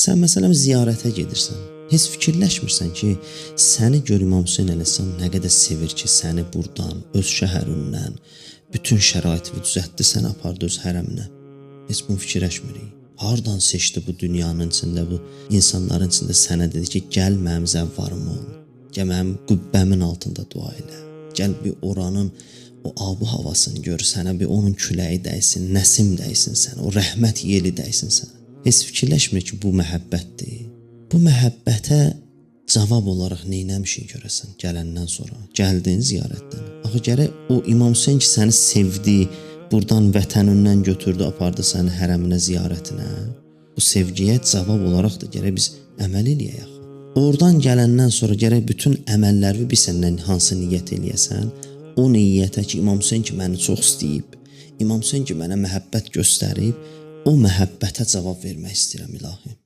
Sən məsələn ziyarətə gedirsən. Heç fikirləşmirsən ki, səni gör İmam Hüseyn əleyhissalam nə qədər sevir ki, səni burdan, öz şəhərindən, bütün şəraitini düzəltdi, səni apardı öz hərəminə. Heç bunu fikirləşmirik. Hardan seçdi bu dünyanın içində, bu insanların içində sənə dedi ki, gəl mənim zəvvarım ol. Gəl mənim qübbəmin altında dua elə. Gəl bir oranın o abu havasını gör, sənə bir onun küləyi dəysin, nəsim dəysin sənə, o rəhmət yeli dəysin sənə. Heç fikirləşmir ki, bu məhəbbətdir. Bu məhəbbətə cavab olaraq neynəmişik görəsən gələndən sonra, gəldin ziyarətdən. Axı gərək o İmam Hüseyn ki, səni sevdi, buradan vətənindən götürdü, apardı səni hərəminə ziyarətinə. Bu sevgiyə cavab olaraq da gərək biz əməl eləyək. Oradan gələndən sonra gərək bütün əməlləri bir səndən hansı niyyət eləyəsən, o niyyətə ki, İmam Hüseyn ki, məni çox istəyib, İmam Hüseyn ki, mənə məhəbbət göstərib, o məhəbbətə cavab vermək istəyirəm ilahi.